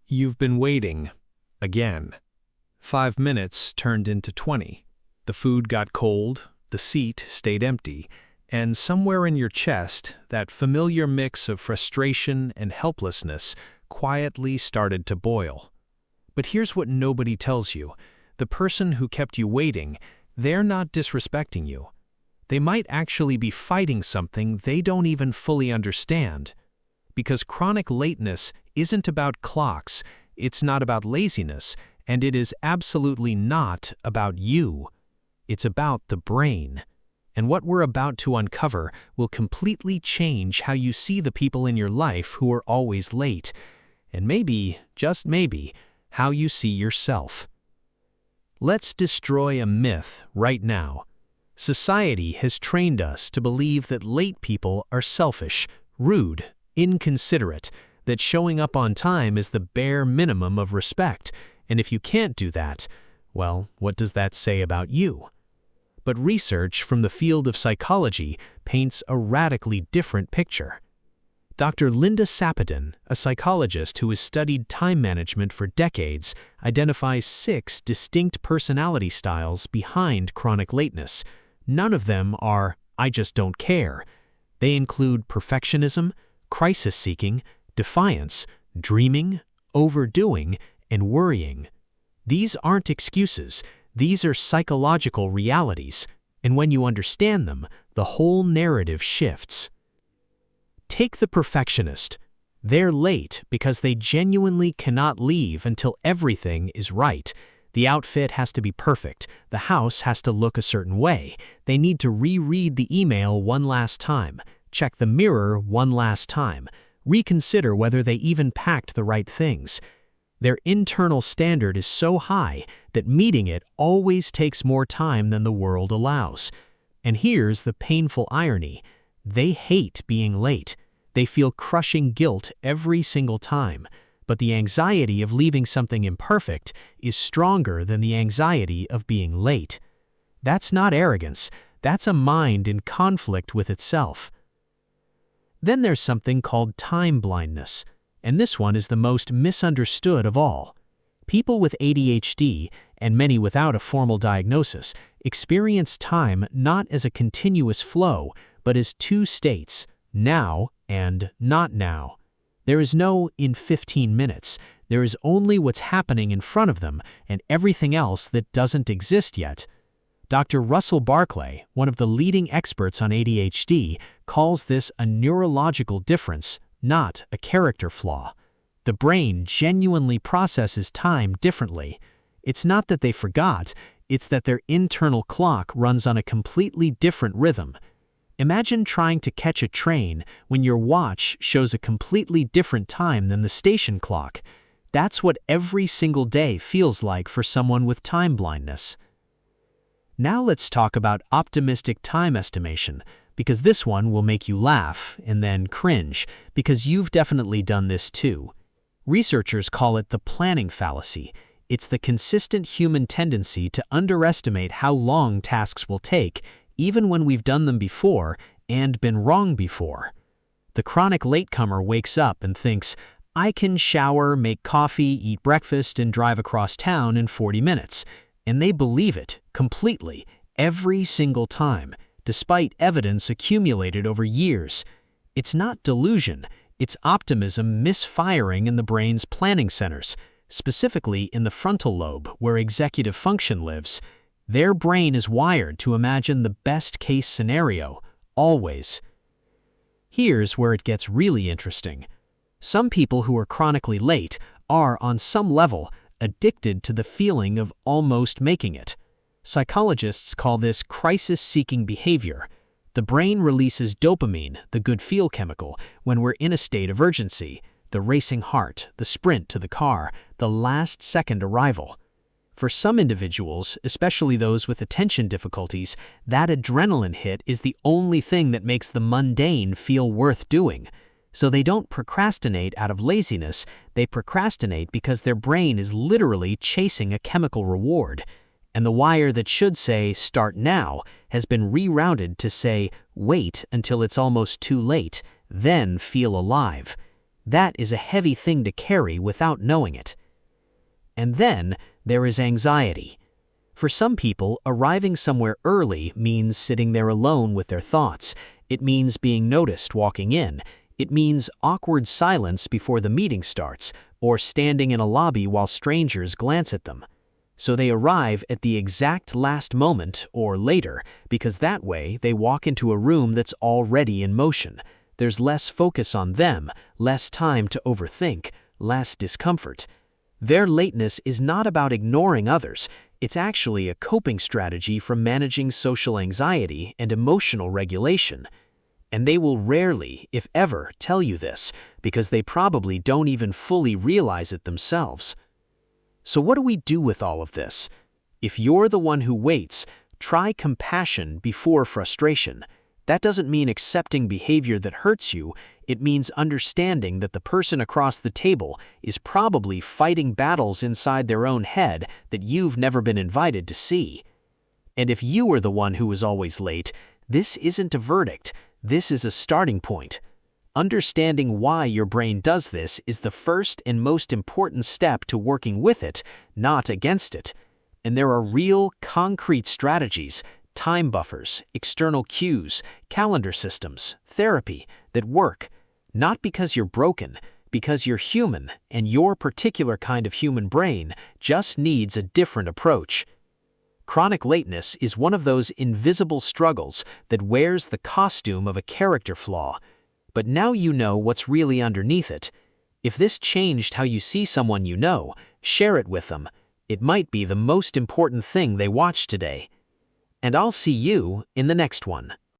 You've been waiting. Again. 5 minutes turned into 20. The food got cold, the seat stayed empty, and somewhere in your chest, that familiar mix of frustration and helplessness quietly started to boil. But here's what nobody tells you. The person who kept you waiting, they're not disrespecting you. They might actually be fighting something they don't even fully understand. Because chronic lateness isn't about clocks, it's not about laziness, and it is absolutely not about you. It's about the brain. And what we're about to uncover will completely change how you see the people in your life who are always late, and maybe, just maybe, how you see yourself. Let's destroy a myth right now. Society has trained us to believe that late people are selfish, rude, inconsiderate, that showing up on time is the bare minimum of respect, and if you can't do that, well, what does that say about you? But research from the field of psychology paints a radically different picture. Dr. Linda Sapadin, a psychologist who has studied time management for decades, identifies 6 distinct personality styles behind chronic lateness. None of them are, "I just don't care." They include perfectionism, crisis-seeking, defiance, dreaming, overdoing, and worrying. These aren't excuses. These are psychological realities, and when you understand them, the whole narrative shifts. Take the perfectionist. They're late because they genuinely cannot leave until everything is right. The outfit has to be perfect. The house has to look a certain way. They need to reread the email one last time, check the mirror one last time, reconsider whether they even packed the right things. Their internal standard is so high that meeting it always takes more time than the world allows. And here's the painful irony. They hate being late. They feel crushing guilt every single time. But the anxiety of leaving something imperfect is stronger than the anxiety of being late. That's not arrogance. That's a mind in conflict with itself. Then there's something called time blindness, and this one is the most misunderstood of all. People with ADHD, and many without a formal diagnosis, experience time not as a continuous flow, but as 2 states, now and not now. There is no "in 15 minutes." There is only what's happening in front of them and everything else that doesn't exist yet. Dr. Russell Barclay, one of the leading experts on ADHD, calls this a neurological difference, not a character flaw. The brain genuinely processes time differently. It's not that they forgot, it's that their internal clock runs on a completely different rhythm. Imagine trying to catch a train when your watch shows a completely different time than the station clock. That's what every single day feels like for someone with time blindness. Now let's talk about optimistic time estimation, because this one will make you laugh and then cringe, because you've definitely done this too. Researchers call it the planning fallacy. It's the consistent human tendency to underestimate how long tasks will take, even when we've done them before and been wrong before. The chronic latecomer wakes up and thinks, "I can shower, make coffee, eat breakfast, and drive across town in 40 minutes. And they believe it completely, every single time, despite evidence accumulated over years. It's not delusion, it's optimism misfiring in the brain's planning centers, specifically in the frontal lobe where executive function lives. Their brain is wired to imagine the best-case scenario, always. Here's where it gets really interesting. Some people who are chronically late are, on some level, addicted to the feeling of almost making it. Psychologists call this crisis-seeking behavior. The brain releases dopamine, the good feel chemical, when we're in a state of urgency, the racing heart, the sprint to the car, the last-second arrival. For some individuals, especially those with attention difficulties, that adrenaline hit is the only thing that makes the mundane feel worth doing. So they don't procrastinate out of laziness, they procrastinate because their brain is literally chasing a chemical reward. And the wire that should say, "start now," has been rerouted to say, "wait until it's almost too late, then feel alive." That is a heavy thing to carry without knowing it. And then there is anxiety. For some people, arriving somewhere early means sitting there alone with their thoughts. It means being noticed walking in. It means awkward silence before the meeting starts, or standing in a lobby while strangers glance at them. So they arrive at the exact last moment or later, because that way they walk into a room that's already in motion. There's less focus on them, less time to overthink, less discomfort. Their lateness is not about ignoring others. It's actually a coping strategy for managing social anxiety and emotional regulation. And they will rarely, if ever, tell you this, because they probably don't even fully realize it themselves. So what do we do with all of this? If you're the one who waits, try compassion before frustration. That doesn't mean accepting behavior that hurts you. It means understanding that the person across the table is probably fighting battles inside their own head that you've never been invited to see. And if you are the one who is always late, this isn't a verdict. This is a starting point. Understanding why your brain does this is the first and most important step to working with it, not against it. And there are real, concrete strategies, time buffers, external cues, calendar systems, therapy that work, not because you're broken, because you're human, and your particular kind of human brain just needs a different approach. Chronic lateness is one of those invisible struggles that wears the costume of a character flaw. But now you know what's really underneath it. If this changed how you see someone you know, share it with them. It might be the most important thing they watch today. And I'll see you in the next one.